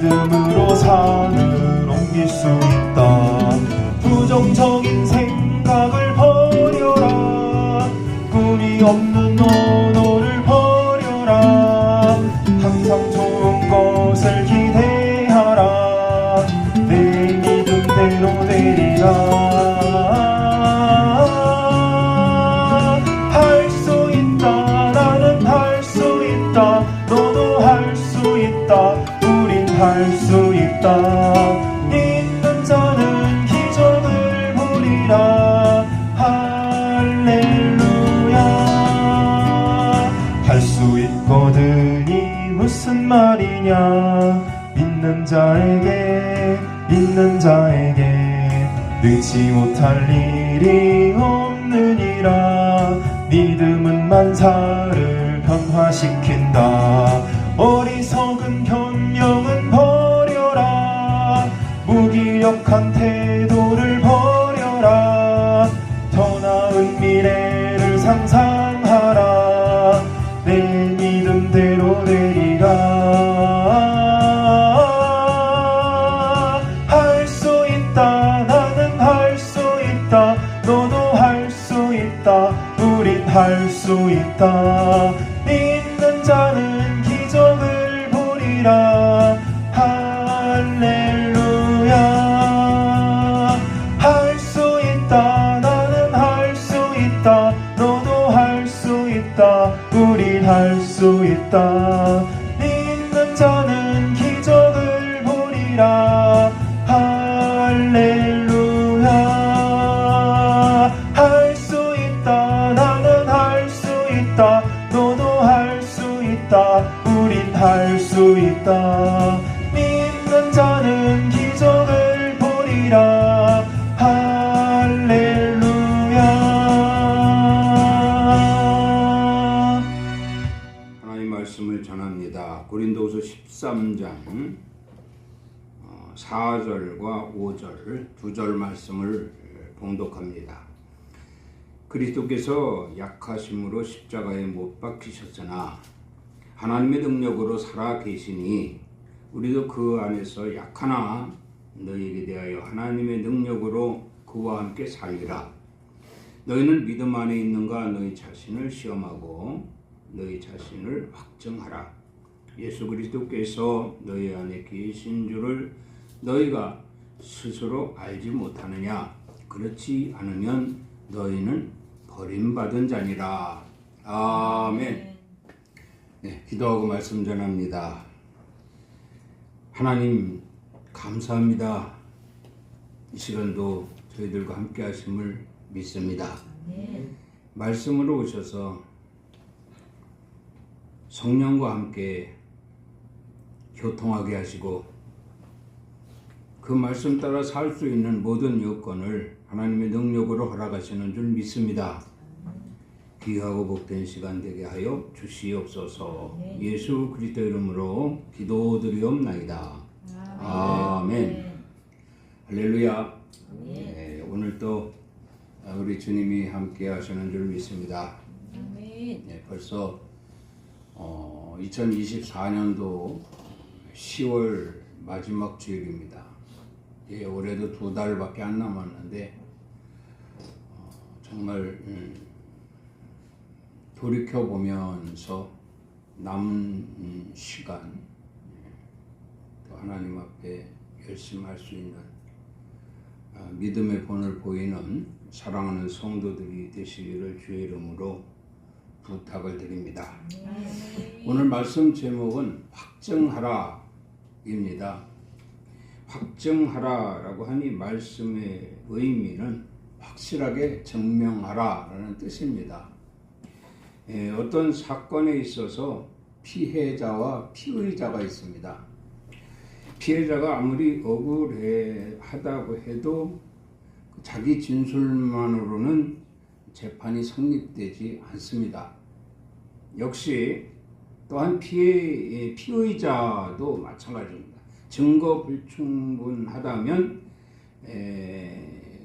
믿음으로 산을 옮길 수 있다. 부정적인 생각을 버려라. 꿈이 없는 너를 버려라. 항상 좋은 것을 기대하라. 내 믿음대로 되리라. 할 수 있다. 나는 할 수 있다. 너도 할 수 있다. 우린 할 수 있다. 믿는 자는 기적을 보리라. 할렐루야. 할 수 있거든이 무슨 말이냐. 믿는 자에게 능치 못할 일이 없느니라. 믿음은 만사를 변화시킨다. 어리석은 변명은 버려라. 무기력한 태도를 버려라. 더 나은 미래를 상상하라. 내 믿음대로 되리라. 할 수 있다. 나는 할 수 있다. 너도 할 수 있다. 우린 할 수 있다. 믿는 자는 기적을 보리라. 할렐루야. 할 수 있다. 나는 할 수 있다. 너도 할 수 있다. 우린 할 수 있다. 믿는 자는 기적을 보리라. 할렐루야. 할 수 있다. 나는 할 수 있다. 너도 할 수 있다. 우린 할 수 있다. 믿는 자는 기적을 보리라. 할렐루야. 하나님의 말씀을 전합니다. 고린도후서 13장 4절과 5절 두 절 말씀을 봉독합니다. 그리스도께서 약하심으로 십자가에 못 박히셨으나 하나님의 능력으로 살아 계시니 우리도 그 안에서 약하나 너희에게 대하여 하나님의 능력으로 그와 함께 살리라. 너희는 믿음 안에 있는가 너희 자신을 시험하고 너희 자신을 확증하라. 예수 그리스도께서 너희 안에 계신 줄을 너희가 스스로 알지 못하느냐. 그렇지 않으면 너희는 버림받은 자니라. 아멘. 네, 기도하고 말씀 전합니다. 하나님 감사합니다. 이 시간도 저희들과 함께 하심을 믿습니다. 말씀으로 오셔서 성령과 함께 교통하게 하시고 그 말씀 따라 살 수 있는 모든 여건을 하나님의 능력으로 허락하시는 줄 믿습니다. 귀하고 복된 시간 되게 하여 주시옵소서. 예수 그리스도 이름으로 기도드리옵나이다. 아멘. 할렐루야. 네, 오늘 또 우리 주님이 함께 하시는 줄 믿습니다. 네, 벌써 2024년도 10월 마지막 주일입니다. 예, 올해도 2달밖에 안 남았는데 정말 돌이켜보면서 남은 시간 또 하나님 앞에 열심히 할 수 있는 믿음의 본을 보이는 사랑하는 성도들이 되시기를 주의 이름으로 부탁을 드립니다. 오늘 말씀 제목은 확증하라입니다. 확증하라라고 하니 말씀의 의미는 확실하게 증명하라라는 뜻입니다. 어떤 사건에 있어서 피해자와 피의자가 있습니다. 피해자가 아무리 억울하다고 해도 자기 진술만으로는 재판이 성립되지 않습니다. 역시 또한 피의자도 마찬가지입니다. 증거 불충분하다면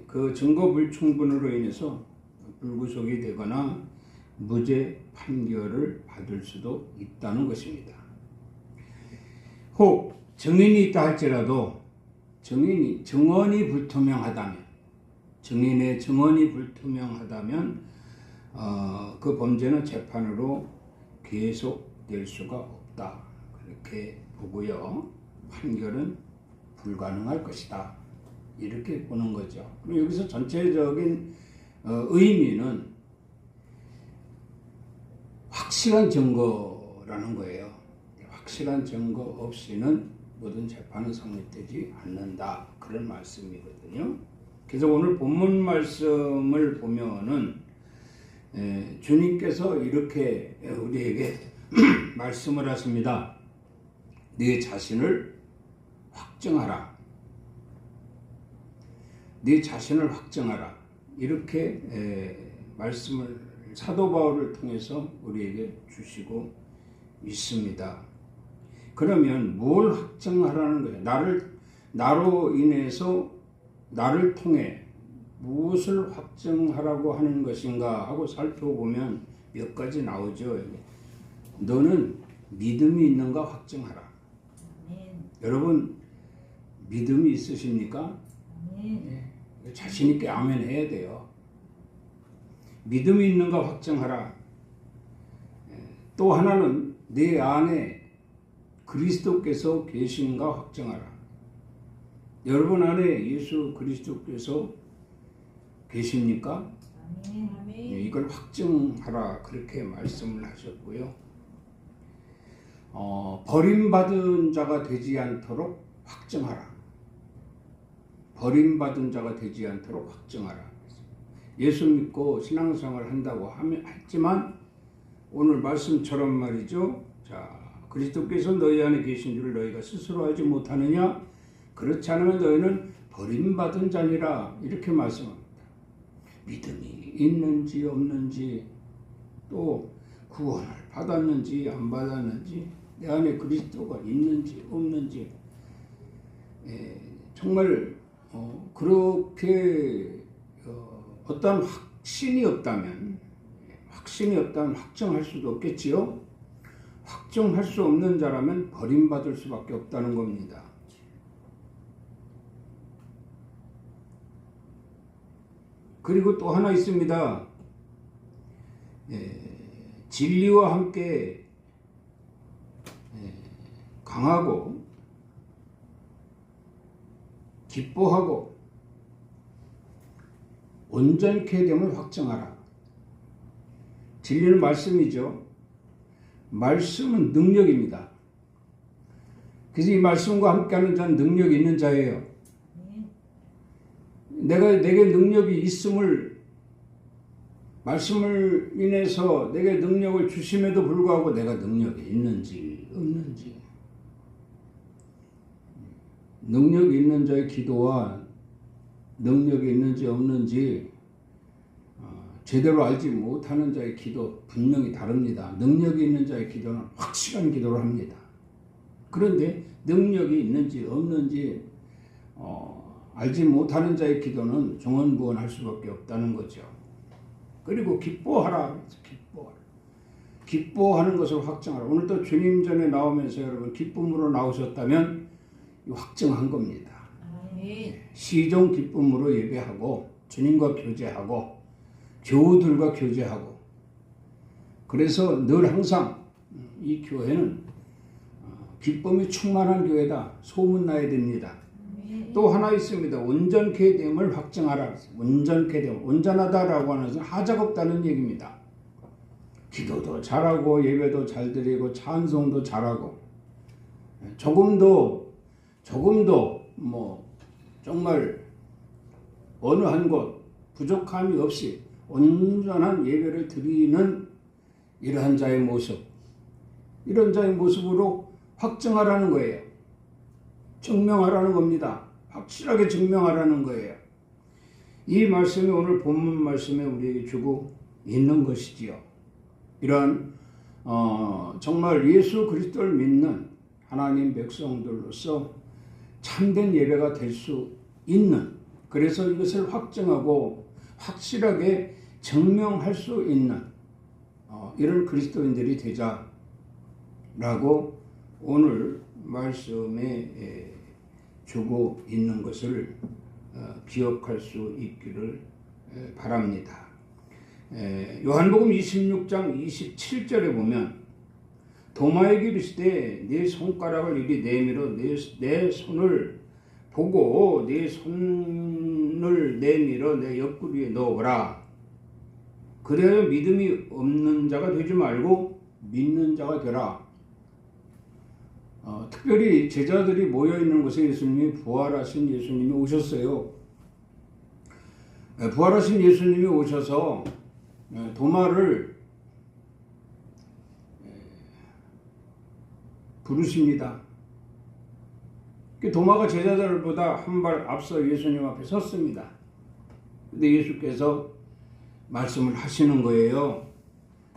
그 증거 불충분으로 인해서 불구속이 되거나 무죄 판결을 받을 수도 있다는 것입니다. 혹 증인이 있다 할지라도 증언이 불투명하다면, 증인의 증언이 불투명하다면 그 범죄는 재판으로 계속될 수가 없다. 그렇게 보고요. 판결은 불가능할 것이다. 이렇게 보는 거죠. 그리고 여기서 전체적인 의미는 확실한 증거라는 거예요. 확실한 증거 없이는 모든 재판은 성립되지 않는다. 그런 말씀이거든요. 그래서 오늘 본문 말씀을 보면은 주님께서 이렇게 우리에게 말씀을 하십니다. 네 자신을 확증하라. 네 자신을 확증하라. 이렇게 말씀을 사도 바울을 통해서 우리에게 주시고 있습니다. 그러면 뭘 확증하라는 거예요? 나로 인해서 나를 통해 무엇을 확증하라고 하는 것인가 하고 살펴보면 몇 가지 나오죠. 너는 믿음이 있는가 확증하라. 여러분 믿음이 있으십니까? 자신 있게 아멘 해야 돼요. 믿음이 있는가 확증하라. 또 하나는 내 안에 그리스도께서 계신가 확증하라. 여러분 안에 예수 그리스도께서 계십니까? 이걸 확증하라. 그렇게 말씀을 하셨고요. 버림받은 자가 되지 않도록 확증하라. 버림받은 자가 되지 않도록 확증하라. 예수 믿고 신앙생활을 한다고 했지만 오늘 말씀처럼 말이죠. 자, 그리스도께서 너희 안에 계신 줄을 너희가 스스로 알지 못하느냐? 그렇지 않으면 너희는 버림받은 자니라. 이렇게 말씀합니다. 믿음이 있는지 없는지, 또 구원을 받았는지 안 받았는지, 내 안에 그리스도가 있는지 없는지, 정말 그렇게 어떤 확신이 없다면 확정할 수도 없겠지요. 확정할 수 없는 자라면 버림받을 수밖에 없다는 겁니다. 그리고 또 하나 있습니다. 진리와 함께 강하고 기뻐하고 온전케 됨을 확증하라. 진리는 말씀이죠. 말씀은 능력입니다. 그래서 이 말씀과 함께하는 자는 능력이 있는 자예요. 내게 능력이 있음을, 말씀을 인해서 내게 능력을 주심에도 불구하고 내가 능력이 있는지 없는지, 능력이 있는 자의 기도와 능력이 있는지 없는지 제대로 알지 못하는 자의 기도 분명히 다릅니다. 능력이 있는 자의 기도는 확실한 기도를 합니다. 그런데 능력이 있는지 없는지 알지 못하는 자의 기도는 종언부언할 수밖에 없다는 거죠. 그리고 기뻐하라. 기뻐하는 것을 확증하라. 오늘도 주님 전에 나오면서 여러분 기쁨으로 나오셨다면 확증한 겁니다. 시종 기쁨으로 예배하고 주님과 교제하고 교우들과 교제하고, 그래서 늘 항상 이 교회는 기쁨이 충만한 교회다 소문나야 됩니다. 또 하나 있습니다. 온전케 됨을 확증하라. 온전케 됨, 온전하다라고 하는 것은 하자가 없다는 얘기입니다. 기도도 잘하고 예배도 잘 드리고 찬송도 잘하고 조금도 정말 어느 한 곳 부족함이 없이 온전한 예배를 드리는 이러한 자의 모습, 이런 자의 모습으로 확증하라는 거예요. 증명하라는 겁니다. 확실하게 증명하라는 거예요. 이 말씀이 오늘 본문 말씀에 우리에게 주고 있는 것이지요. 이런 정말 예수 그리스도를 믿는 하나님 백성들로서 참된 예배가 될 수 있는, 그래서 이것을 확증하고 확실하게 증명할 수 있는 이런 그리스도인들이 되자라고 오늘 말씀에 주고 있는 것을 기억할 수 있기를 바랍니다. 요한복음 26장 27절에 보면 도마에게 이르시되 네 손가락을 이리 내밀어 내 손을 보고 네 손을 내밀어 내 옆구리에 넣어보라. 그래야 믿음이 없는 자가 되지 말고 믿는 자가 되라. 특별히 제자들이 모여있는 곳에 부활하신 예수님이 오셨어요. 부활하신 예수님이 오셔서 도마를 부르십니다. 도마가 제자들보다 한 발 앞서 예수님 앞에 섰습니다. 근데 예수께서 말씀을 하시는 거예요.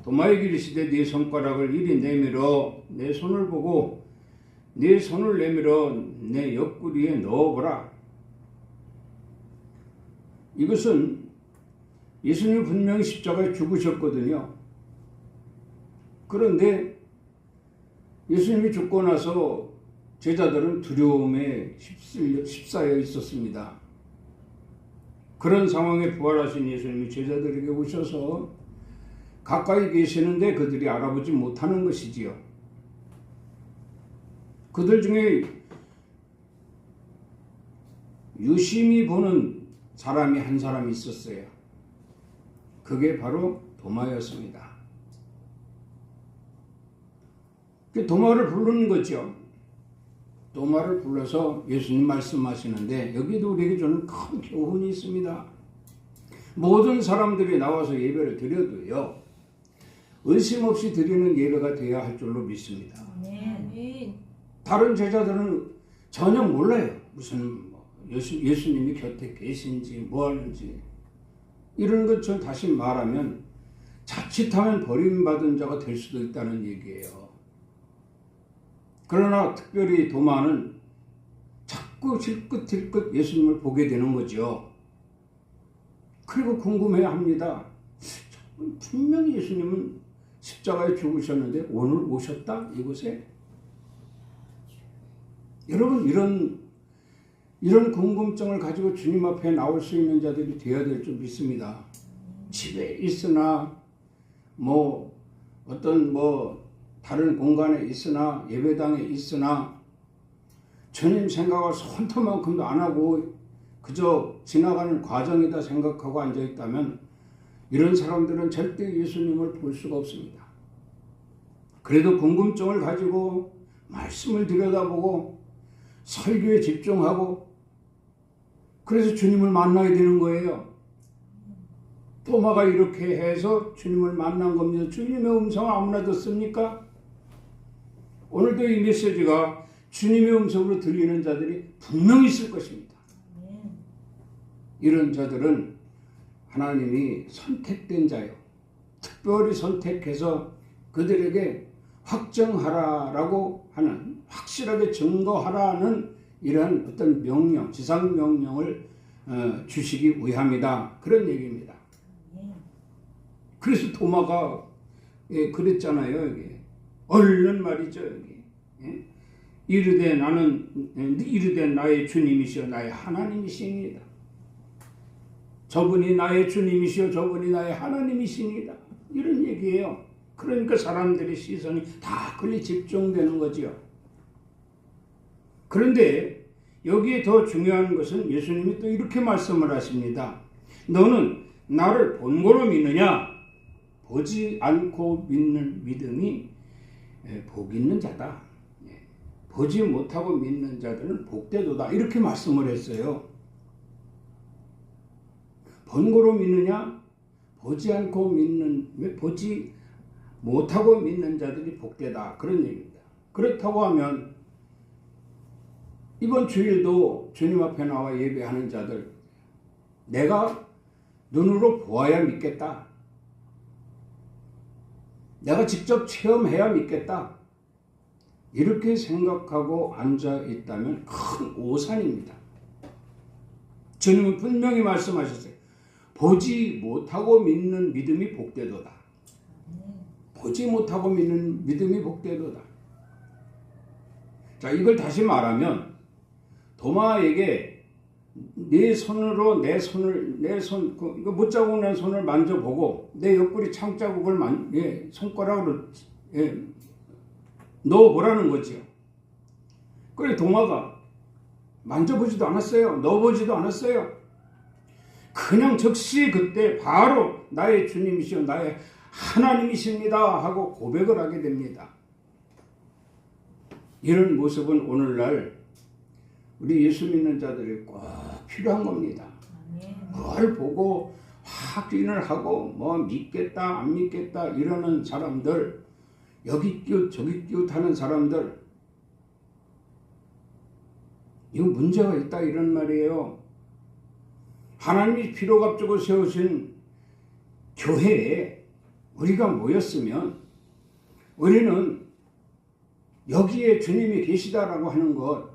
도마에게 이르시되 네 손가락을 이리 내밀어 내 손을 보고 네 손을 내밀어 내 옆구리에 넣어보라. 이것은 예수님이 분명히 십자가에 죽으셨거든요. 그런데 예수님이 죽고 나서 제자들은 두려움에 휩싸여 있었습니다. 그런 상황에 부활하신 예수님이 제자들에게 오셔서 가까이 계시는데 그들이 알아보지 못하는 것이지요. 그들 중에 유심히 보는 사람이 한 사람이 있었어요. 그게 바로 도마였습니다. 도마를 부르는 거죠. 도마를 불러서 예수님 말씀하시는데 여기도 우리에게 주는 큰 교훈이 있습니다. 모든 사람들이 나와서 예배를 드려도요, 의심 없이 드리는 예배가 되어야 할 줄로 믿습니다. 다른 제자들은 전혀 몰라요. 무슨 예수님이 곁에 계신지 뭐 하는지. 이런 것처럼 다시 말하면 자칫하면 버림받은 자가 될 수도 있다는 얘기예요. 그러나 특별히 도마는 자꾸 힐끗힐끗 예수님을 보게 되는 거죠. 그리고 궁금해합니다. 분명히 예수님은 십자가에 죽으셨는데 오늘 오셨다 이곳에? 여러분 이런 궁금증을 가지고 주님 앞에 나올 수 있는 자들이 되어야 될 줄 믿습니다. 집에 있으나 어떤 다른 공간에 있으나 예배당에 있으나 주님 생각을 손톱만큼도 안 하고 그저 지나가는 과정이다 생각하고 앉아있다면 이런 사람들은 절대 예수님을 볼 수가 없습니다. 그래도 궁금증을 가지고 말씀을 들여다보고 설교에 집중하고 그래서 주님을 만나야 되는 거예요. 도마가 이렇게 해서 주님을 만난 겁니다. 주님의 음성을 아무나 듣습니까? 오늘도 이 메시지가 주님의 음성으로 들리는 자들이 분명히 있을 것입니다. 이런 자들은 하나님이 선택된 자요. 특별히 선택해서 그들에게 확정하라라고 하는, 확실하게 증거하라는 이러한 어떤 명령, 지상 명령을 주시기 위함이다. 그런 얘기입니다. 그래서 도마가 그랬잖아요. 여기. 얼른 말이죠. 여기. 이르되 나의 주님이시여 나의 하나님이시니이다. 저분이 나의 주님이시여 저분이 나의 하나님이시니이다. 이런 얘기예요. 그러니까 사람들의 시선이 다 그리 집중되는 거지요. 그런데 여기에 더 중요한 것은 예수님이 또 이렇게 말씀을 하십니다. 너는 나를 본고로 믿느냐? 보지 않고 믿는 믿음이 복 있는 자다. 보지 못하고 믿는 자들은 복되도다. 이렇게 말씀을 했어요. 본고로 믿느냐? 보지 못하고 믿는 자들이 복되다. 그런 얘기입니다. 그렇다고 하면 이번 주일도 주님 앞에 나와 예배하는 자들, 내가 눈으로 보아야 믿겠다. 내가 직접 체험해야 믿겠다. 이렇게 생각하고 앉아 있다면 큰 오산입니다. 주님은 분명히 말씀하셨어요. 보지 못하고 믿는 믿음이 복되도다. 보지 못하고 믿는 믿음이 복되도다. 자, 이걸 다시 말하면 도마에게 네 손으로 이거 못자국 낸 손을 만져보고 내 옆구리 창자국을 손가락으로 넣어보라는 거지요. 그래 도마가 만져보지도 않았어요. 넣어보지도 않았어요. 그냥 즉시 그때 바로 나의 주님이시여 나의 하나님이십니다 하고 고백을 하게 됩니다. 이런 모습은 오늘날 우리 예수 믿는 자들이 꼭 필요한 겁니다. 그걸 보고 확인을 하고 뭐 믿겠다 안 믿겠다 이러는 사람들, 여기 끼웃 저기 끼웃 하는 사람들, 이거 문제가 있다 이런 말이에요. 하나님이 피로값주고 세우신 교회에 우리가 모였으면 우리는 여기에 주님이 계시다라고 하는 것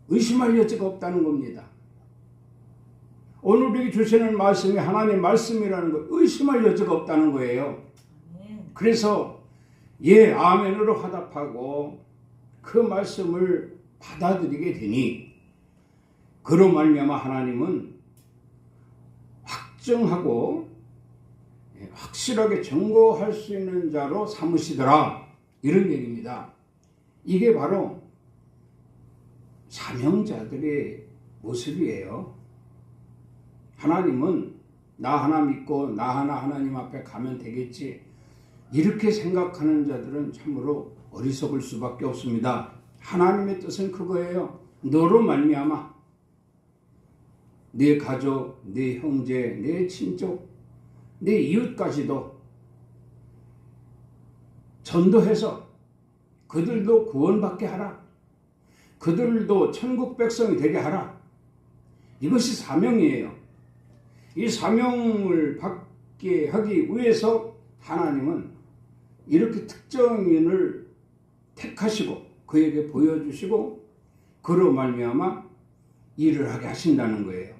의심할 여지가 없다는 겁니다. 오늘 우리에게 주시는 말씀이 하나님의 말씀이라는 것 의심할 여지가 없다는 거예요. 그래서 예 아멘으로 화답하고 그 말씀을 받아들이게 되니 그로 말미암아 하나님은 확증하고 확실하게 증거할 수 있는 자로 삼으시더라 이런 얘기입니다. 이게 바로 사명자들의 모습이에요. 하나님은 나 하나 믿고 나 하나 하나님 앞에 가면 되겠지 이렇게 생각하는 자들은 참으로 어리석을 수밖에 없습니다. 하나님의 뜻은 그거예요. 너로 말미암아 내 가족, 내 형제, 내 친족, 내 이웃까지도 전도해서 그들도 구원받게 하라. 그들도 천국 백성이 되게 하라. 이것이 사명이에요. 이 사명을 받게 하기 위해서 하나님은 이렇게 특정인을 택하시고 그에게 보여주시고 그로 말미암아 일을 하게 하신다는 거예요.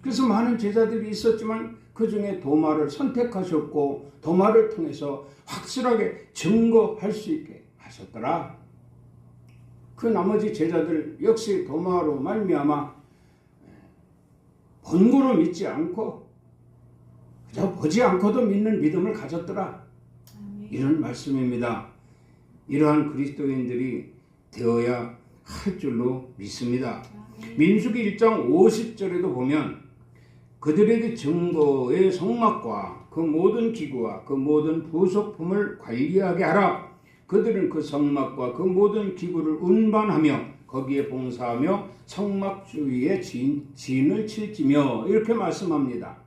그래서 많은 제자들이 있었지만 그 중에 도마를 선택하셨고 도마를 통해서 확실하게 증거할 수 있게 하셨더라. 그 나머지 제자들 역시 도마로 말미암아 본고로 믿지 않고 그저 보지 않고도 믿는 믿음을 가졌더라. 이런 말씀입니다. 이러한 그리스도인들이 되어야 할 줄로 믿습니다. 민수기 1장 50절에도 보면 그들에게 증거의 성막과 그 모든 기구와 그 모든 부속품을 관리하게 하라. 그들은 그 성막과 그 모든 기구를 운반하며 거기에 봉사하며 성막 주위에 진을 칠지며 이렇게 말씀합니다.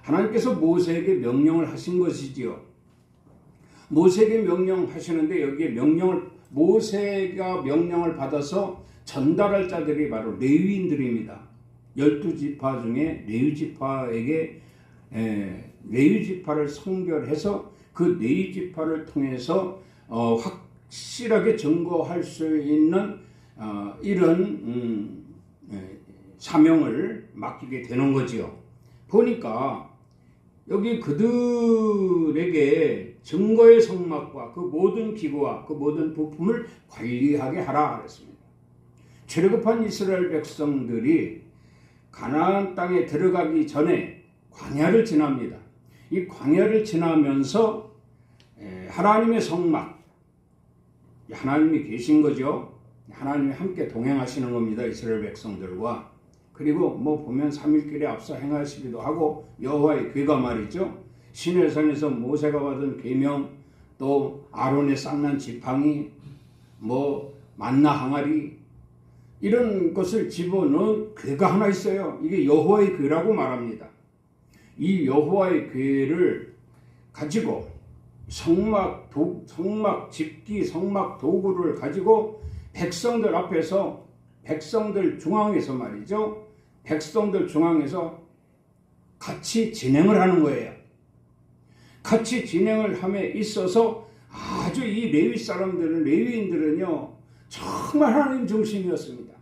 하나님께서 모세에게 명령을 하신 것이지요. 모세에게 명령하시는데 여기에 모세가 명령을 받아서 전달할 자들이 바로 레위인들입니다. 12지파 중에 레위지파에게 레위지파를 성별해서 그 레위지파를 통해서 확실하게 증거할 수 있는 이런 사명을 맡기게 되는 거지요. 보니까 여기 그들에게 증거의 성막과 그 모든 기구와 그 모든 부품을 관리하게 하라 그랬습니다. 출애굽한 이스라엘 백성들이 가나안 땅에 들어가기 전에 광야를 지납니다. 이 광야를 지나면서 하나님의 성막, 하나님이 계신 거죠. 하나님이 함께 동행하시는 겁니다. 이스라엘 백성들과. 그리고 뭐 보면 3일길에 앞서 행하시기도 하고 여호와의 괴가 말이죠. 시내산에서 모세가 받은 계명, 또 아론의 쌍난 지팡이, 뭐 만나 항아리 이런 것을 집어넣은 괴가 하나 있어요. 이게 여호와의 괴라고 말합니다. 이 여호와의 괴를 가지고 성막 집기, 성막 도구를 가지고 백성들 앞에서 백성들 중앙에서 말이죠. 백성들 중앙에서 같이 진행을 하는 거예요. 같이 진행을 함에 있어서 아주 이 레위인들은요 정말 하나님 중심이었습니다.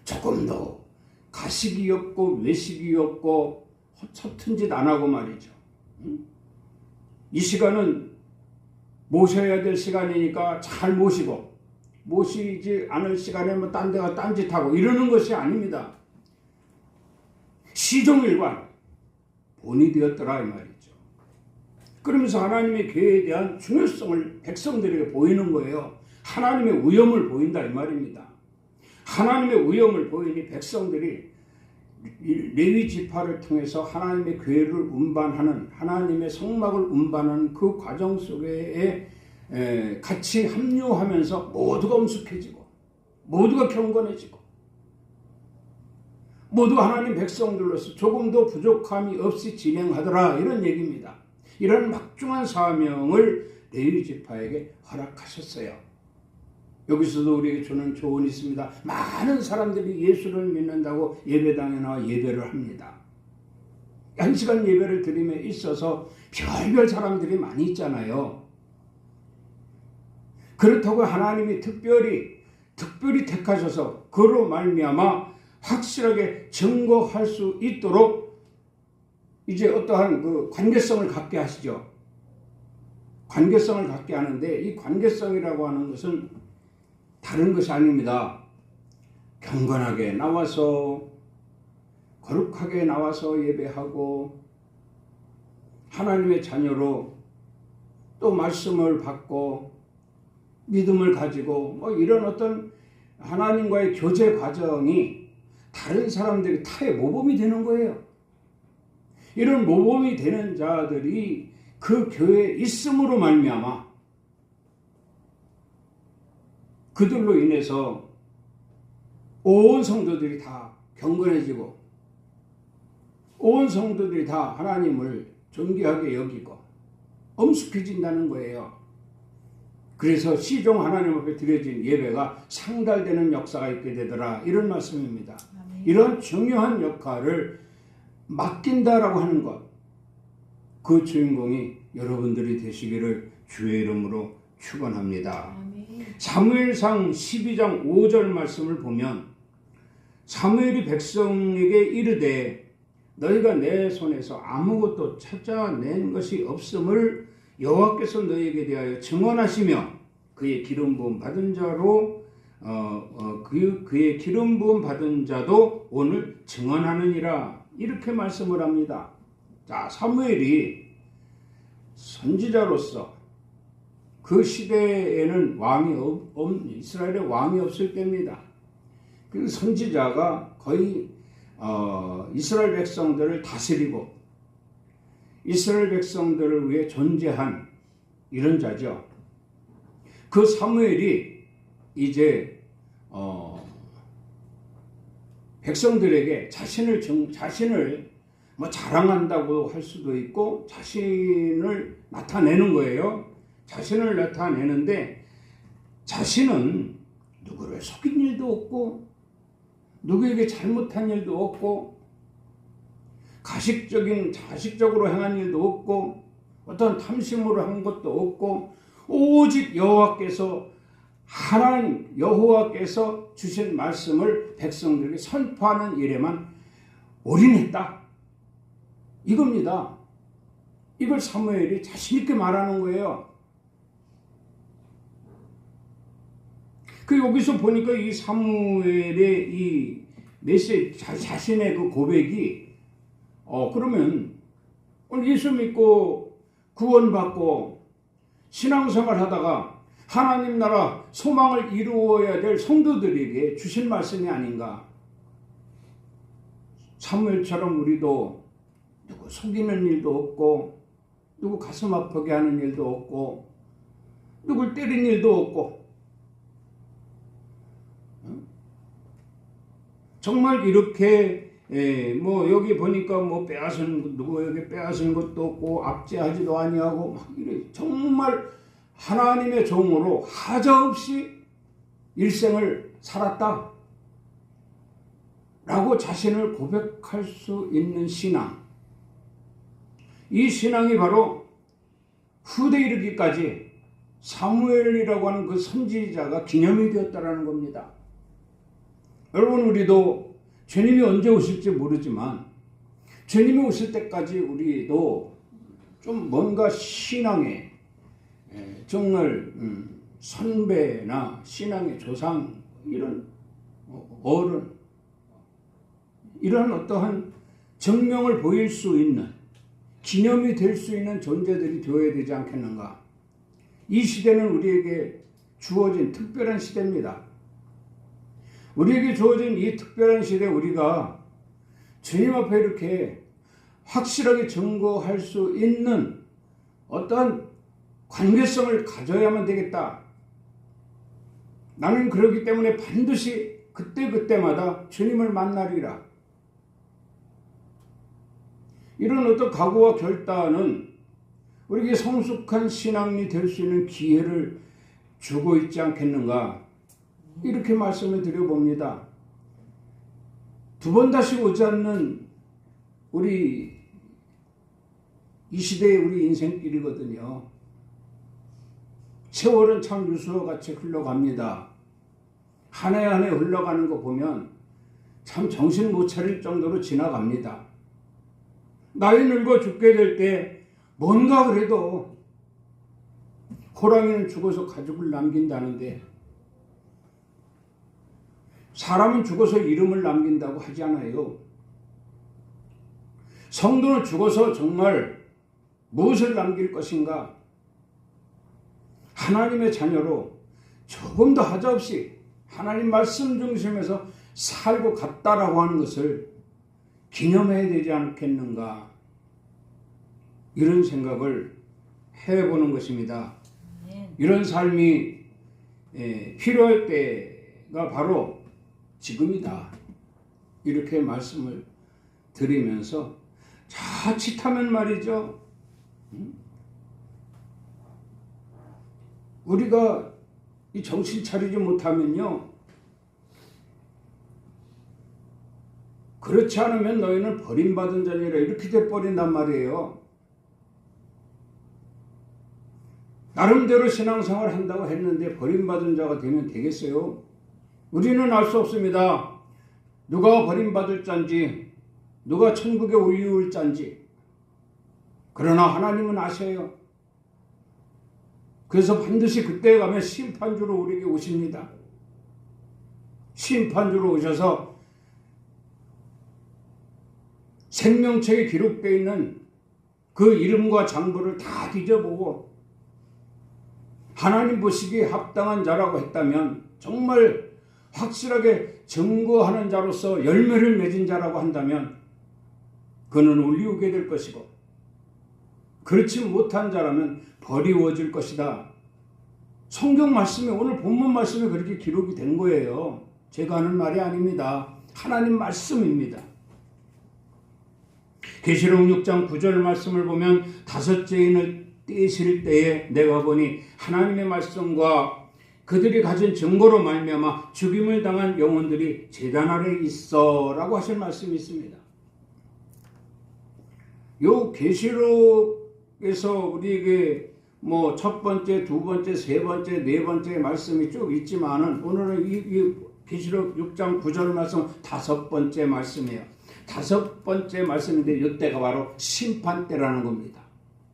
조금도 가식이 없고 외식이 없고 허튼 짓 안 하고 말이죠. 이 시간은 모셔야 될 시간이니까 잘 모시고 모시지 않을 시간에 뭐 딴 데가 딴짓하고 이러는 것이 아닙니다. 시종일관 본이 되었더라 이 말이죠. 그러면서 하나님의 교회에 대한 중요성을 백성들에게 보이는 거예요. 하나님의 위엄을 보인다 이 말입니다. 하나님의 위엄을 보이니 백성들이 레위 지파를 통해서 하나님의 교회를 운반하는, 하나님의 성막을 운반하는 그 과정 속에 같이 합류하면서 모두가 엄숙해지고 모두가 경건해지고 모두 하나님 백성들로서 조금도 부족함이 없이 진행하더라 이런 얘기입니다. 이런 막중한 사명을 레위 지파에게 허락하셨어요. 여기서도 우리에게 주는 조언이 있습니다. 많은 사람들이 예수를 믿는다고 예배당에 나와 예배를 합니다. 1시간 예배를 드림에 있어서 별별 사람들이 많이 있잖아요. 그렇다고 하나님이 특별히 택하셔서 그로 말미암아 확실하게 증거할 수 있도록 이제 어떠한 그 관계성을 갖게 하시죠. 관계성을 갖게 하는데 이 관계성이라고 하는 것은 다른 것이 아닙니다. 경건하게 나와서 거룩하게 나와서 예배하고 하나님의 자녀로 또 말씀을 받고 믿음을 가지고 뭐 이런 어떤 하나님과의 교제 과정이 다른 사람들이 타의 모범이 되는 거예요. 이런 모범이 되는 자들이 그 교회에 있음으로 말미암아 그들로 인해서 온 성도들이 다 경건해지고 온 성도들이 다 하나님을 존귀하게 여기고 엄숙해진다는 거예요. 그래서 시종 하나님 앞에 드려진 예배가 상달되는 역사가 있게 되더라 이런 말씀입니다. 이런 중요한 역할을 맡긴다라고 하는 것, 그 주인공이 여러분들이 되시기를 주의 이름으로 축원합니다. 사무엘상 12장 5절 말씀을 보면 사무엘이 백성에게 이르되 너희가 내 손에서 아무것도 찾아낸 것이 없음을 여호와께서 너희에게 대하여 증언하시며 그의 기름 부음 받은 자로 그의 기름 부음 받은 자도 오늘 증언하느니라 이렇게 말씀을 합니다. 자, 사무엘이 선지자로서 그 시대에는 이스라엘에 왕이 없을 때입니다. 그 선지자가 거의 이스라엘 백성들을 다스리고 이스라엘 백성들을 위해 존재한 이런 자죠. 그 사무엘이 이제 백성들에게 자신을 뭐 자랑한다고 할 수도 있고 자신을 나타내는 거예요. 자신을 나타내는데 자신은 누구를 속인 일도 없고 누구에게 잘못한 일도 없고 가식적으로 행한 일도 없고 어떤 탐심으로 한 것도 없고 오직 여호와께서 주신 말씀을 백성들에게 선포하는 일에만 올인했다. 이겁니다. 이걸 사무엘이 자신 있게 말하는 거예요. 그 여기서 보니까 이 사무엘의 이 메시지 자신의 그 고백이 그러면 오늘 예수 믿고 구원받고 신앙생활 하다가 하나님 나라 소망을 이루어야 될 성도들에게 주신 말씀이 아닌가. 사무엘처럼 우리도 누구 속이는 일도 없고 누구 가슴 아프게 하는 일도 없고 누굴 때린 일도 없고 정말 이렇게 뭐 여기 보니까 뭐 누구에게 빼앗은 것도 없고 압제하지도 아니하고 막 이래 정말 하나님의 종으로 하자없이 일생을 살았다 라고 자신을 고백할 수 있는 신앙, 이 신앙이 바로 후대 이르기까지 사무엘이라고 하는 그 선지자가 기념이 되었다라는 겁니다. 여러분, 우리도 주님이 언제 오실지 모르지만 주님이 오실 때까지 우리도 좀 뭔가 신앙에 정말 선배나 신앙의 조상, 이런 어른, 이런 어떠한 정명을 보일 수 있는, 기념이 될 수 있는 존재들이 되어야 되지 않겠는가. 이 시대는 우리에게 주어진 특별한 시대입니다. 우리에게 주어진 이 특별한 시대에 우리가 주님 앞에 이렇게 확실하게 증거할 수 있는 어떠한 관계성을 가져야만 되겠다. 나는 그렇기 때문에 반드시 그때그때마다 주님을 만나리라. 이런 어떤 각오와 결단은 우리에게 성숙한 신앙이 될 수 있는 기회를 주고 있지 않겠는가. 이렇게 말씀을 드려봅니다. 두 번 다시 오지 않는 우리 이 시대의 우리 인생길이거든요. 세월은 참 유수와 같이 흘러갑니다. 한 해 한 해 흘러가는 거 보면 참 정신 못 차릴 정도로 지나갑니다. 나이 늙어 죽게 될 때 뭔가 그래도 호랑이는 죽어서 가죽을 남긴다는데 사람은 죽어서 이름을 남긴다고 하지 않아요. 성도는 죽어서 정말 무엇을 남길 것인가? 하나님의 자녀로 조금 더 하자없이 하나님 말씀 중심에서 살고 갔다라고 하는 것을 기념해야 되지 않겠는가, 이런 생각을 해보는 것입니다. 이런 삶이 필요할 때가 바로 지금이다, 이렇게 말씀을 드리면서 자칫하면 말이죠, 우리가 이 정신 차리지 못하면요, 그렇지 않으면 너희는 버림받은 자니라, 이렇게 돼버린단 말이에요. 나름대로 신앙생활 한다고 했는데 버림받은 자가 되면 되겠어요? 우리는 알 수 없습니다. 누가 버림받을 자인지, 누가 천국에 올리울 자인지. 그러나 하나님은 아셔요. 그래서 반드시 그때에 가면 심판주로 우리에게 오십니다. 심판주로 오셔서 생명책에 기록되어 있는 그 이름과 장부를 다 뒤져보고 하나님 보시기에 합당한 자라고 했다면, 정말 확실하게 증거하는 자로서 열매를 맺은 자라고 한다면 그는 올리우게 될 것이고, 그렇지 못한 자라면 버리워질 것이다. 성경 말씀에, 오늘 본문 말씀에 그렇게 기록이 된 거예요. 제가 하는 말이 아닙니다. 하나님 말씀입니다. 계시록 6장 9절 말씀을 보면, 다섯째 인을 떼실 때에 내가 보니 하나님의 말씀과 그들이 가진 증거로 말미암아 죽임을 당한 영혼들이 제단 아래 있어 라고 하신 말씀이 있습니다. 요 계시록에서 우리에게 뭐 첫 번째, 두 번째, 세 번째, 네 번째 말씀이 쭉 있지만은 오늘은 이 계시록 6장 9절 말씀 다섯 번째 말씀이에요. 다섯 번째 말씀인데 이때가 바로 심판때라는 겁니다.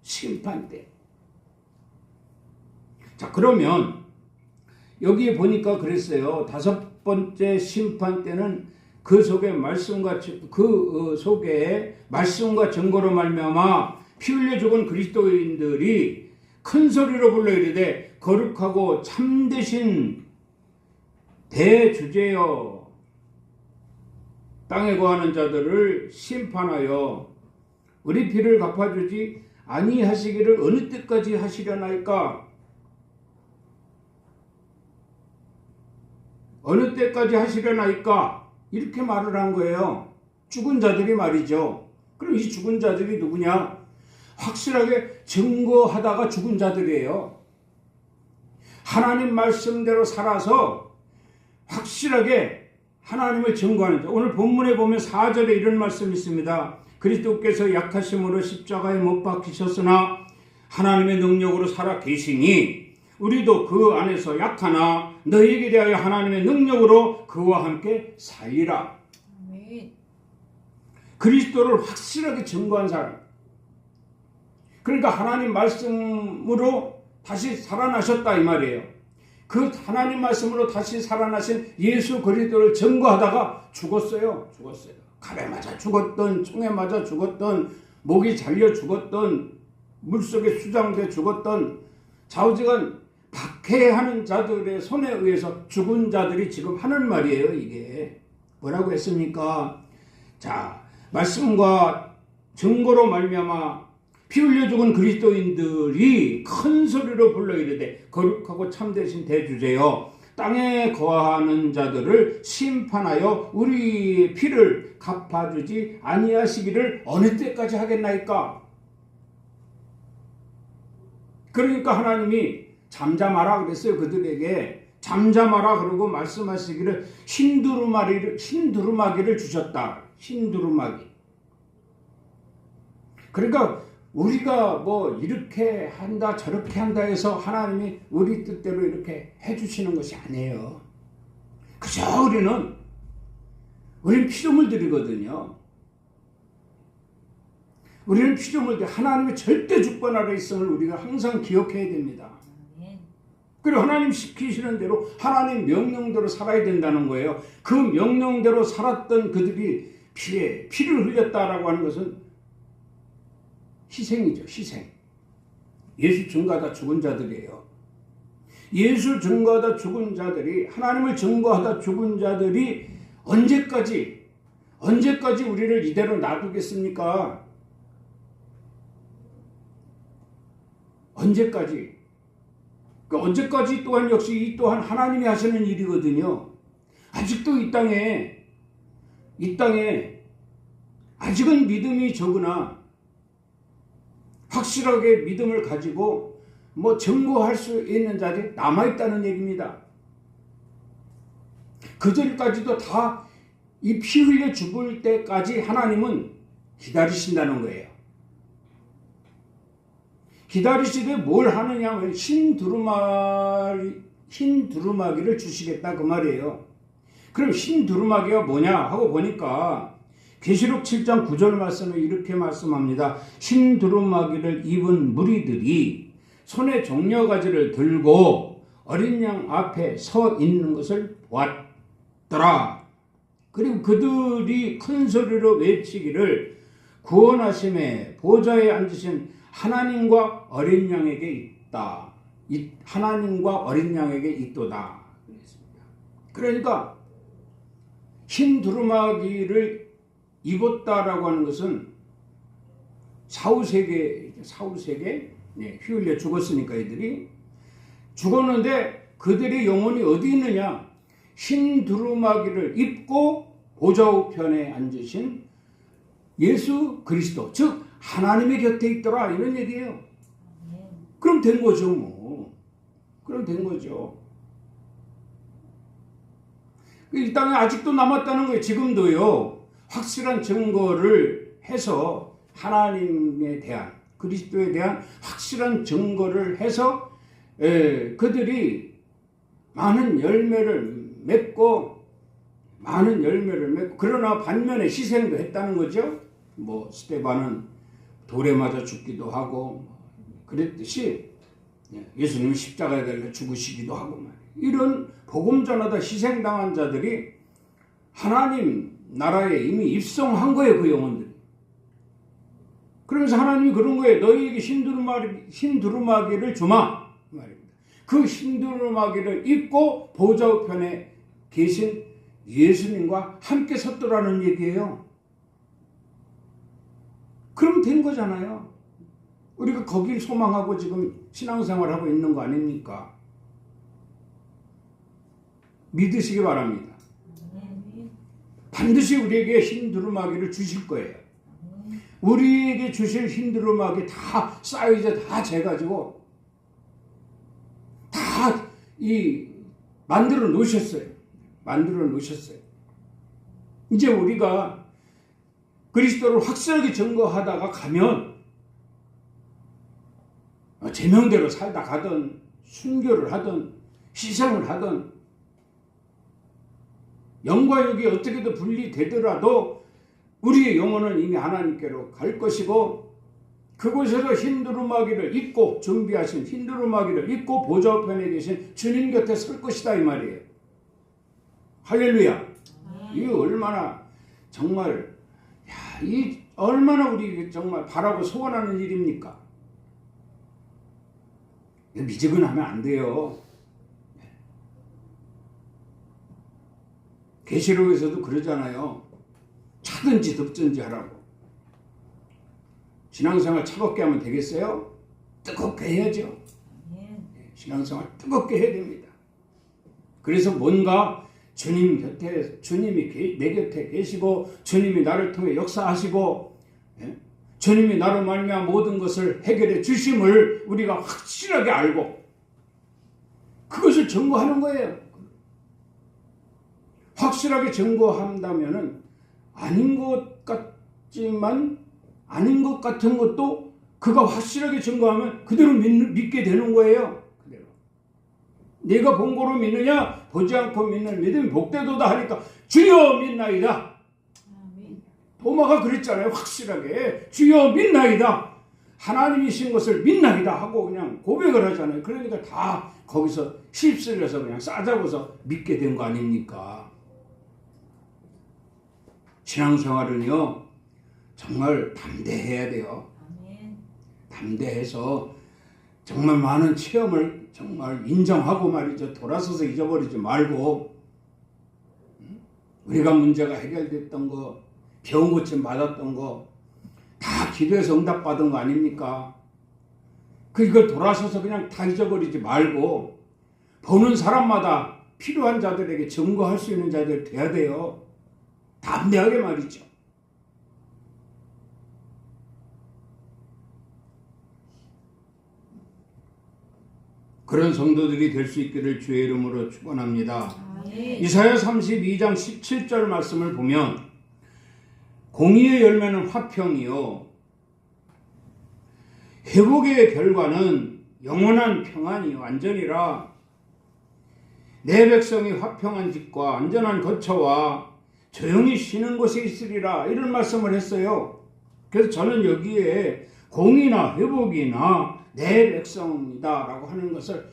심판때. 자, 그러면 여기에 보니까 그랬어요. 다섯 번째 심판때는 그 속에 말씀과 증거로 말미암아 피 흘려 죽은 그리스도인들이 큰 소리로 불러 이르되 거룩하고 참되신 대주제여 땅에 거하는 자들을 심판하여 우리 피를 갚아주지 아니하시기를 어느 때까지 하시려나이까? 어느 때까지 하시려나이까? 이렇게 말을 한 거예요. 죽은 자들이 말이죠. 그럼 이 죽은 자들이 누구냐? 확실하게 증거하다가 죽은 자들이에요. 하나님 말씀대로 살아서 확실하게 하나님을 증거하는 자. 오늘 본문에 보면 4절에 이런 말씀이 있습니다. 그리스도께서 약하심으로 십자가에 못 박히셨으나 하나님의 능력으로 살아 계시니 우리도 그 안에서 약하나 너희에게 대하여 하나님의 능력으로 그와 함께 살리라. 그리스도를 확실하게 증거한 사람. 그러니까 하나님 말씀으로 다시 살아나셨다 이 말이에요. 그 하나님 말씀으로 다시 살아나신 예수 그리스도를 증거하다가 죽었어요. 칼에 맞아 죽었던, 총에 맞아 죽었던, 목이 잘려 죽었던, 물속에 수장돼 죽었던, 좌우지간 박해하는 자들의 손에 의해서 죽은 자들이 지금 하는 말이에요. 이게 뭐라고 했습니까? 자, 말씀과 증거로 말미암아 피 흘려 죽은 그리스도인들이 큰 소리로 불러 이르되 거룩하고 참되신 대주제여, 땅에 거하는 자들을 심판하여 우리 피를 갚아주지 아니하시기를 어느 때까지 하겠나이까? 그러니까 하나님이 잠잠하라 그랬어요. 그들에게 잠잠하라 그러고 말씀하시기를 흰두루마기를 주셨다. 흰두루마기. 그러니까 우리가 뭐 이렇게 한다 저렇게 한다 해서 하나님이 우리 뜻대로 이렇게 해주시는 것이 아니에요. 그저 우리는 피조물 들이거든요. 우리는 피조물들, 하나님의 절대 주권 아래 있음을 우리가 항상 기억해야 됩니다. 그리고 하나님 시키시는 대로 하나님 명령대로 살아야 된다는 거예요. 그 명령대로 살았던 그들이 피를 흘렸다라고 하는 것은 희생이죠. 희생. 예수 증거하다 죽은 자들이에요. 예수 증거하다 죽은 자들이, 하나님을 증거하다 죽은 자들이 언제까지 우리를 이대로 놔두겠습니까? 언제까지? 언제까지 또한 역시 이 또한 하나님이 하시는 일이거든요. 아직도 이 땅에 아직은 믿음이 적으나 확실하게 믿음을 가지고 뭐 증거할 수 있는 자들이 남아있다는 얘기입니다. 그들까지도 다 이 피 흘려 죽을 때까지 하나님은 기다리신다는 거예요. 기다리시되 뭘 하느냐 하면 흰 두루마기를 주시겠다 그 말이에요. 그럼 흰 두루마기가 뭐냐 하고 보니까 계시록 7장 9절 말씀에 이렇게 말씀합니다. 흰 두루마기를 입은 무리들이 손에 종려가지를 들고 어린 양 앞에 서 있는 것을 보았더라. 그리고 그들이 큰 소리로 외치기를 구원하심에 보좌에 앉으신 하나님과 어린 양에게 있다. 하나님과 어린 양에게 있도다. 그러니까 흰 두루마기를 입었다라고 하는 것은 사후세계 휘 흘려 죽었으니까 이들이 죽었는데 그들의 영혼이 어디 있느냐? 흰 두루마기를 입고 보좌 우편에 앉으신 예수 그리스도, 즉 하나님의 곁에 있더라 이런 얘기예요. 그럼 된 거죠 뭐. 그럼 된 거죠. 이 땅에 아직도 남았다는 거예요. 지금도요. 확실한 증거를 해서 하나님에 대한, 그리스도에 대한 확실한 증거를 해서 그들이 많은 열매를 맺고 그러나 반면에 희생도 했다는 거죠. 뭐 스데반은 돌에 맞아 죽기도 하고 그랬듯이 예수님은 십자가에 달려 죽으시기도 하고 이런 복음 전하다 희생당한 자들이 하나님 나라에 이미 입성한 거예요. 그 영혼들이. 그러면서 하나님이 그런 거예요. 너희에게 흰 두루마기를 주마 말입니다. 그 흰 두루마기를 입고 보좌 우편에 계신 예수님과 함께 섰더라는 얘기예요. 그럼 된 거잖아요. 우리가 거길 소망하고 지금 신앙생활하고 있는 거 아닙니까? 믿으시기 바랍니다. 반드시 우리에게 흰 두루마기를 주실 거예요. 우리에게 주실 흰 두루마기 다 사이즈 다 재가지고 다 만들어 놓으셨어요. 이제 우리가 그리스도를 확실하게 증거하다가 가면 제명대로 살다 가든 순교를 하든 희생을 하든 영과 육이 어떻게든 분리되더라도 우리의 영혼은 이미 하나님께로 갈 것이고 그곳에서 흰 두루마기를 입고 준비하신 흰 두루마기를 입고 보좌 우편에 계신 주님 곁에 설 것이다 이 말이에요. 할렐루야. 이게 얼마나 정말 이 얼마나 우리 정말 바라고 소원하는 일입니까? 미지근하면 안 돼요. 계시록에서도 그러잖아요. 차든지 덥든지 하라고. 신앙생활 차갑게 하면 되겠어요? 뜨겁게 해야죠. 신앙생활 뜨겁게 해야 됩니다. 그래서 뭔가 주님 곁에, 주님이 내 곁에 계시고 주님이 나를 통해 역사하시고 주님이 나로 말미암아 모든 것을 해결해 주심을 우리가 확실하게 알고 그것을 증거하는 거예요. 확실하게 증거한다면은 아닌 것 같지만 아닌 것 같은 것도 그가 확실하게 증거하면 그대로 믿게 되는 거예요. 그대로. 네가 본 거로 믿느냐? 보지 않고 믿는 믿음이 복되도다 하니까 주여 믿나이다. 도마가 그랬잖아요. 확실하게 주여 믿나이다. 하나님이신 것을 믿나이다 하고 그냥 고백을 하잖아요. 그러니까 다 거기서 휩쓸려서 그냥 싸잡아서 믿게 된 거 아닙니까? 신앙생활은요 정말 담대해야 돼요. 담대해서 정말 많은 체험을 정말 인정하고 말이죠. 돌아서서 잊어버리지 말고 우리가 문제가 해결됐던 거, 병 고침 받았던 거 다 기도해서 응답받은 거 아닙니까? 이걸 돌아서서 그냥 다 잊어버리지 말고 보는 사람마다 필요한 자들에게 증거할 수 있는 자들 돼야 돼요. 담대하게 말이죠. 그런 성도들이 될 수 있기를 주의 이름으로 축원합니다. 이사야 32장 17절 말씀을 보면 공의의 열매는 화평이요 회복의 결과는 영원한 평안이 완전이라 내 백성이 화평한 집과 안전한 거처와 조용히 쉬는 곳에 있으리라 이런 말씀을 했어요. 그래서 저는 여기에 공의나 회복이나 내 백성이다 라고 하는 것을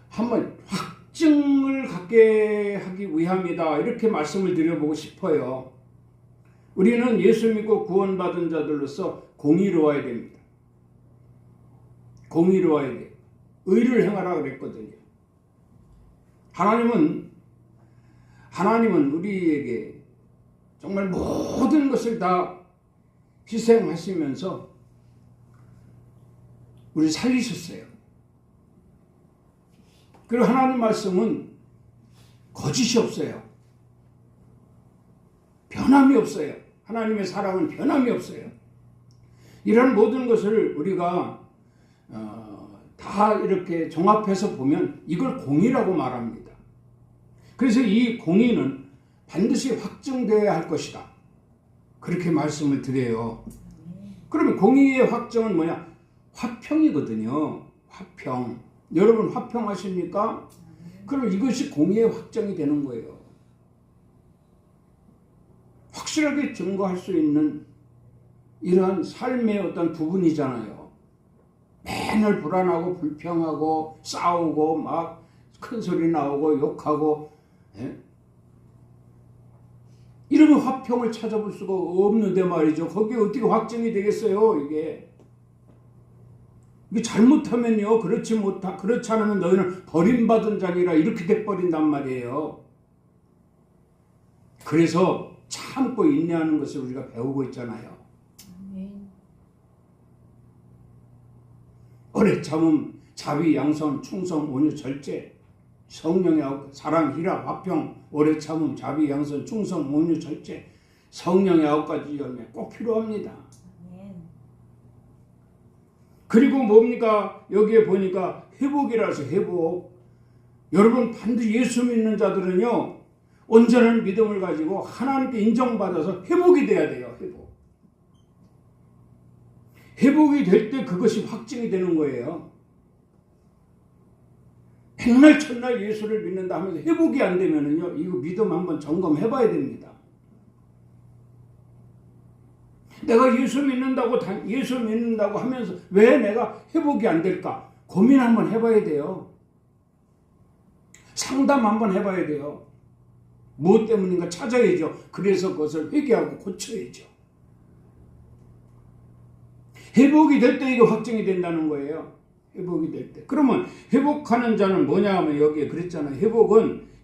한번 확증을 갖게 하기 위함이다 이렇게 말씀을 드려보고 싶어요. 우리는 예수 믿고 구원받은 자들로서 공의로워야 됩니다. 공의로워야 돼요. 의를 행하라 그랬거든요. 하나님은 우리에게 정말 모든 것을 다 희생하시면서 우리 살리셨어요. 그리고 하나님 말씀은 거짓이 없어요. 변함이 없어요. 하나님의 사랑은 변함이 없어요. 이런 모든 것을 우리가 다 이렇게 종합해서 보면 이걸 공의라고 말합니다. 그래서 이 공의는 반드시 확증되어야 할 것이다. 그렇게 말씀을 드려요. 그러면 공의의 확정은 뭐냐? 화평이거든요. 화평. 여러분 화평하십니까? 그럼 이것이 공의의 확정이 되는 거예요. 확실하게 증거할 수 있는 이러한 삶의 어떤 부분이잖아요. 맨날 불안하고 불평하고 싸우고 막 큰 소리 나오고 욕하고 이러면 화평을 찾아볼 수가 없는데 말이죠. 거기에 어떻게 확정이 되겠어요? 이게 잘못하면요. 그렇지 않으면 너희는 버림받은 자니라 이렇게 돼버린단 말이에요. 그래서 참고 인내하는 것을 우리가 배우고 있잖아요. 오래 참음, 자비, 양선, 충성, 온유, 절제, 성령의 사랑, 희락, 화평, 오래 참음, 자비, 양선, 충성, 온유, 절제, 성령의 9가지 열매 꼭 필요합니다. 그리고 뭡니까? 여기에 보니까 회복이라서 회복. 여러분 반드시 예수 믿는 자들은요 온전한 믿음을 가지고 하나님께 인정받아서 회복이 돼야 돼요. 회복이 될 때 그것이 확증이 되는 거예요. 백날 첫날 예수를 믿는다 하면서 회복이 안 되면은요 이거 믿음 한번 점검해 봐야 됩니다. 내가 예수 믿는다고 하면서 왜 내가 회복이 안 될까? 고민 한번 해봐야 돼요. 상담 한번 해봐야 돼요. 무엇 때문인가 찾아야죠. 그래서 그것을 회개하고 고쳐야죠. 회복이 될 때 이게 확정이 된다는 거예요. 회복이 될 때. 그러면 회복하는 자는 뭐냐 하면 여기에 그랬잖아요.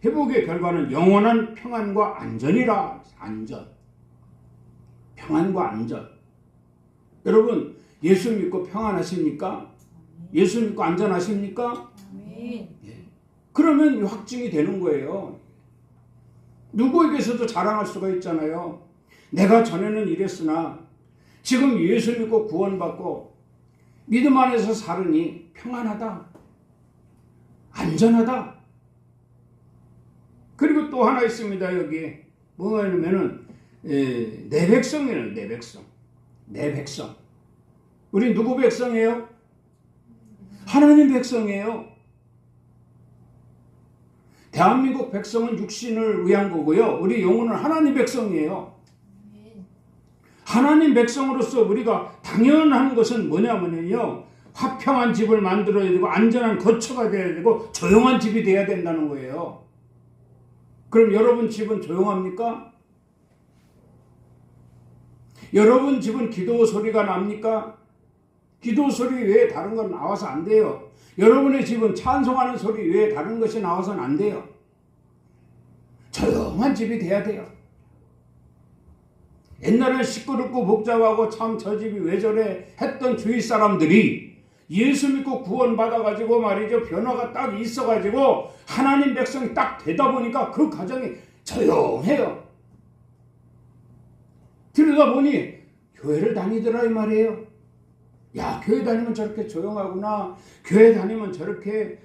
회복의 결과는 영원한 평안과 안전이라. 안전. 평안과 안전. 여러분 예수 믿고 평안하십니까? 예수 믿고 안전하십니까? 아멘. 그러면 확증이 되는 거예요. 누구에게서도 자랑할 수가 있잖아요. 내가 전에는 이랬으나 지금 예수 믿고 구원받고 믿음 안에서 살으니 평안하다. 안전하다. 그리고 또 하나 있습니다. 여기 뭐냐면은 내 백성이에요. 내 백성. 내 백성. 우리 누구 백성이에요? 하나님 백성이에요. 대한민국 백성은 육신을 위한 거고요. 우리 영혼은 하나님 백성이에요. 하나님 백성으로서 우리가 당연한 것은 뭐냐면요. 화평한 집을 만들어야 되고 안전한 거처가 돼야 되고 조용한 집이 돼야 된다는 거예요. 그럼 여러분 집은 조용합니까? 여러분 집은 기도 소리가 납니까? 기도 소리 외에 다른 건 나와서 안 돼요. 여러분의 집은 찬송하는 소리 외에 다른 것이 나와서는 안 돼요. 조용한 집이 돼야 돼요. 옛날에 시끄럽고 복잡하고 참 저 집이 왜 저래 했던 주위 사람들이 예수 믿고 구원받아가지고 말이죠. 변화가 딱 있어가지고 하나님 백성이 딱 되다 보니까 그 가정이 조용해요. 들여다 보니 교회를 다니더라 이 말이에요. 야, 교회 다니면 저렇게 조용하구나. 교회 다니면 저렇게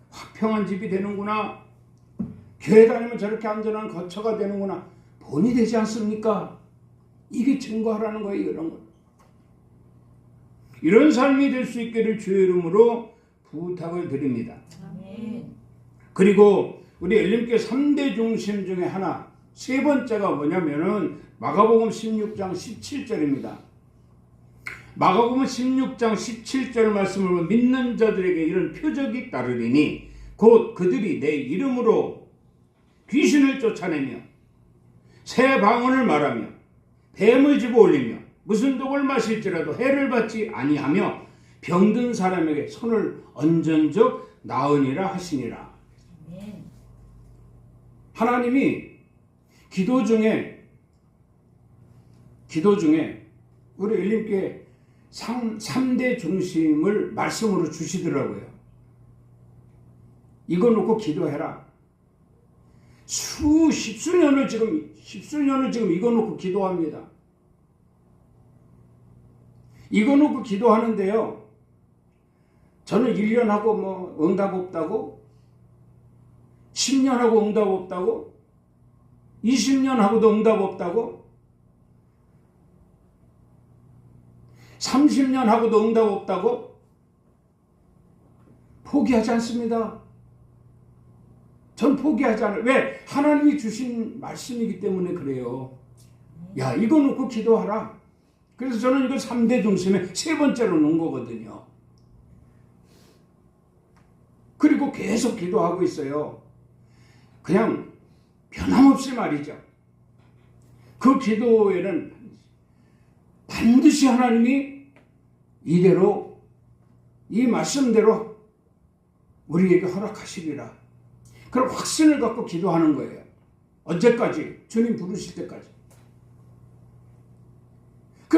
화평한 집이 되는구나. 교회 다니면 저렇게 안전한 거처가 되는구나. 본이 되지 않습니까? 이게 증거하라는 거예요. 이런 거. 이런 삶이 될 수 있기를 주의 이름으로 부탁을 드립니다. 아멘. 그리고 우리 엘림교회 3대 중심 중에 하나, 세 번째가 뭐냐면은 마가복음 16장 17절입니다. 마가복음 16장 17절 말씀을 보면 믿는 자들에게 이런 표적이 따르리니 곧 그들이 내 이름으로 귀신을 쫓아내며 새 방언을 말하며 뱀을 집어 올리며 무슨 독을 마실지라도 해를 받지 아니하며 병든 사람에게 손을 얹은즉 나으니라 하시니라. 하나님이 기도 중에 우리 엘림교회 3대 중심을 말씀으로 주시더라고요. 이거 놓고 기도해라. 십수년을 지금 이거 놓고 기도합니다. 이거 놓고 기도하는데요. 저는 1년 하고 뭐 응답 없다고, 10년 하고 응답 없다고, 20년 하고도 응답 없다고, 30년 하고도 응답 없다고 포기하지 않습니다. 전 포기하지 않아요. 왜? 하나님이 주신 말씀이기 때문에 그래요. 야, 이거 놓고 기도하라. 그래서 저는 이걸 3대 중심에 세 번째로 놓은 거거든요. 그리고 계속 기도하고 있어요. 그냥 변함없이 말이죠. 그 기도에는 반드시 하나님이 이대로 이 말씀대로 우리에게 허락하시리라. 그런 확신을 갖고 기도하는 거예요. 언제까지? 주님 부르실 때까지.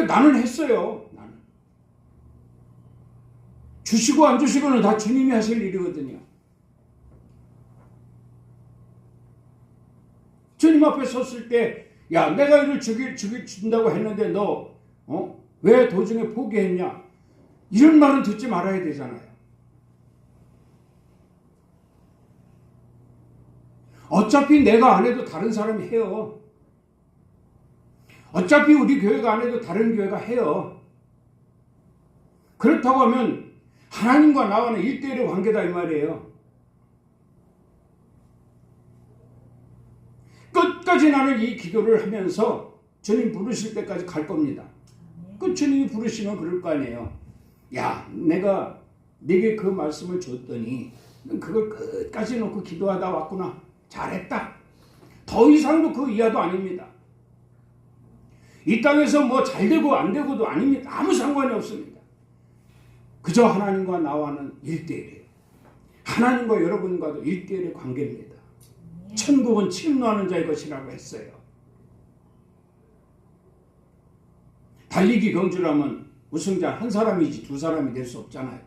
나는 했어요. 나는. 주시고 안 주시고는 다 주님이 하실 일이거든요. 주님 앞에 섰을 때, 야, 내가 이를 준다고 했는데 너 왜 도중에 포기했냐? 이런 말은 듣지 말아야 되잖아요. 어차피 내가 안 해도 다른 사람이 해요. 어차피 우리 교회가 안 해도 다른 교회가 해요. 그렇다고 하면 하나님과 나와는 1대1의 관계다 이 말이에요. 끝까지 나는 이 기도를 하면서 주님 부르실 때까지 갈 겁니다. 그 주님이 부르시면 그럴 거 아니에요. 야, 내가 네게 그 말씀을 줬더니 넌 그걸 끝까지 놓고 기도하다 왔구나. 잘했다. 더 이상도 그 이하도 아닙니다. 이 땅에서 뭐 잘되고 안되고도 아닙니다. 아무 상관이 없습니다. 그저 하나님과 나와는 1대1이에요. 하나님과 여러분과도 1대1의 관계입니다. 천국은 침노하는 자의 것이라고 했어요. 달리기 경주라면 우승자 한 사람이지 두 사람이 될 수 없잖아요.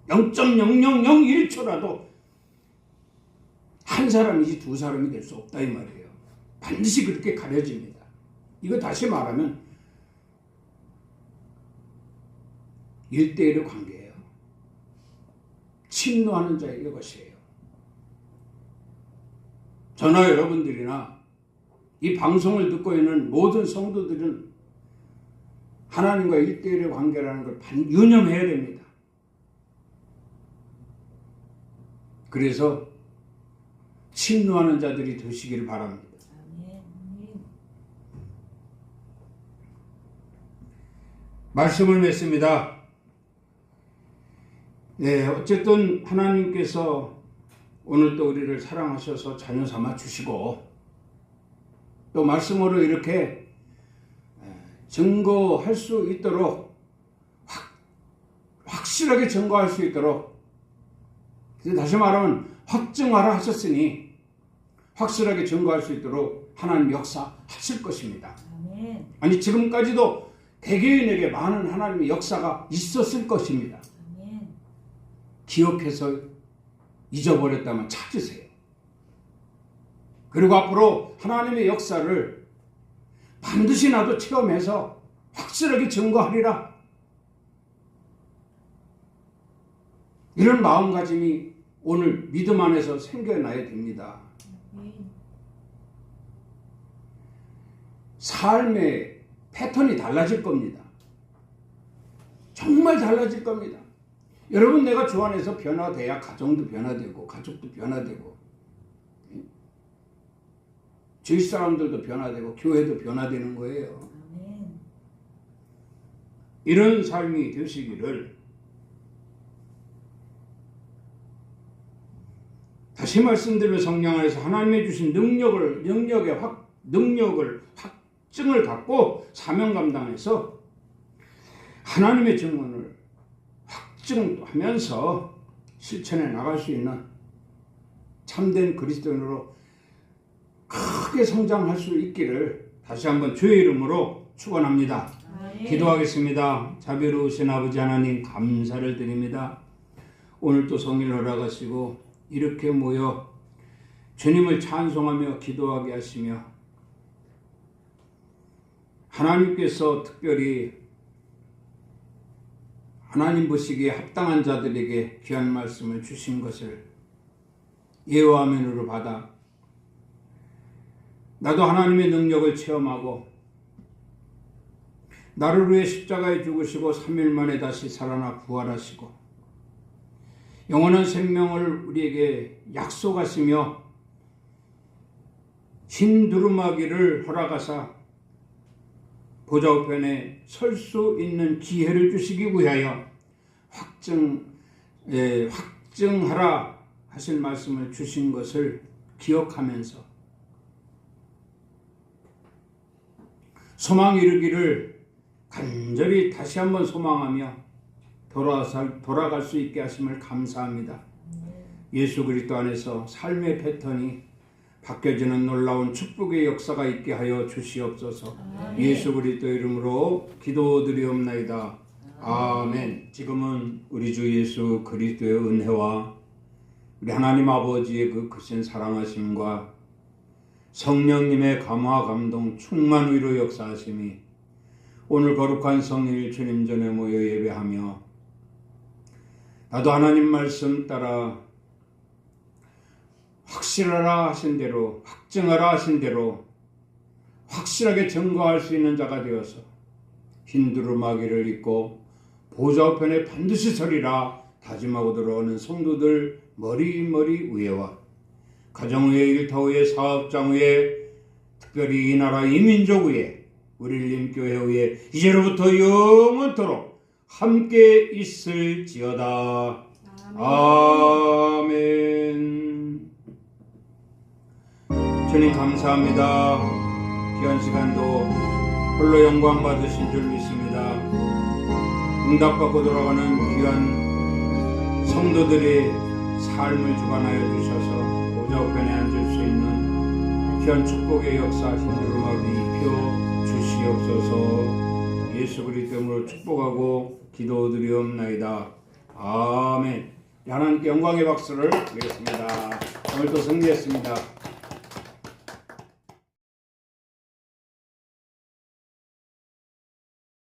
0.0001초라도 한 사람이지 두 사람이 될 수 없다 이 말이에요. 반드시 그렇게 가려집니다. 이거 다시 말하면 1대1의 관계예요. 침노하는 자에게 것이에요. 저나 여러분들이나 이 방송을 듣고 있는 모든 성도들은 하나님과 1대1의 관계라는 걸 유념해야 됩니다. 그래서 침노하는 자들이 되시기를 바랍니다. 말씀을 맺습니다. 네, 어쨌든 하나님께서 오늘 또 우리를 사랑하셔서 자녀 삼아 주시고 또 말씀으로 이렇게 증거할 수 있도록 확실하게 증거할 수 있도록 다시 말하면 확증하라 하셨으니 확실하게 증거할 수 있도록 하나님 역사하실 것입니다. 아니 지금까지도 개개인에게 많은 하나님의 역사가 있었을 것입니다. 기억해서 잊어버렸다면 찾으세요. 그리고 앞으로 하나님의 역사를 반드시 나도 체험해서 확실하게 증거하리라. 이런 마음가짐이 오늘 믿음 안에서 생겨나야 됩니다. 삶의 패턴이 달라질 겁니다. 정말 달라질 겁니다. 여러분 내가 주 안에서 변화돼야 가정도 변화되고 가족도 변화되고 주위 사람들도 변화되고 교회도 변화되는 거예요. 이런 삶이 되시기를 다시 말씀드리면 성령 안에서 하나님이 주신 능력의 확증을 갖고 사명 감당해서 하나님의 증언을 확증하면서 실천해 나갈 수 있는 참된 그리스도인으로 크게 성장할 수 있기를 다시 한번 주의 이름으로 축원합니다. 기도하겠습니다. 자비로우신 아버지 하나님 감사를 드립니다. 오늘 또 성일 허락하시고 이렇게 모여 주님을 찬송하며 기도하게 하시며 하나님께서 특별히 하나님 보시기에 합당한 자들에게 귀한 말씀을 주신 것을 예와 아멘으로 받아 나도 하나님의 능력을 체험하고 나를 위해 십자가에 죽으시고 3일 만에 다시 살아나 부활하시고 영원한 생명을 우리에게 약속하시며 흰 두루마기를 허락하사 보좌 우편에 설 수 있는 기회를 주시기 위하여 확증하라 하신 말씀을 주신 것을 기억하면서 소망 이루기를 간절히 다시 한번 소망하며 돌아갈 수 있게 하심을 감사합니다. 예수 그리스도 안에서 삶의 패턴이 바뀌어지는 놀라운 축복의 역사가 있게 하여 주시옵소서. 예수 그리스도 이름으로 기도드리옵나이다. 아멘. 지금은 우리 주 예수 그리스도의 은혜와 우리 하나님 아버지의 그 크신 사랑하심과 성령님의 감화 감동 충만 위로 역사하심이 오늘 거룩한 성일 주님 전에 모여 예배하며 나도 하나님 말씀 따라 확실하라 하신 대로 확증하라 하신 대로 확실하게 증거할 수 있는 자가 되어서 흰 두루마기를 입고 보좌 우편에 반드시 서리라 다짐하고 들어오는 성도들 머리머리 위에와 가정 위에 일터 위에 사업장 위에 특별히 이 나라 이 민족 위에 우리 림교회에 이제로부터 영원토록 함께 있을지어다. 아멘. 주님 감사합니다. 귀한 시간도 홀로 영광 받으신 줄 믿습니다. 응답받고 돌아가는 귀한 성도들의 삶을 주관하여 주셔서 보좌 우편에 앉을 수 있는 귀한 축복의 역사 힘으로 입혀 주시옵소서. 예수 그리스도 이름으로 축복하고 기도드리옵나이다. 아멘. 하나님께 영광의 박수를 드리겠습니다. 오늘도 승리했습니다.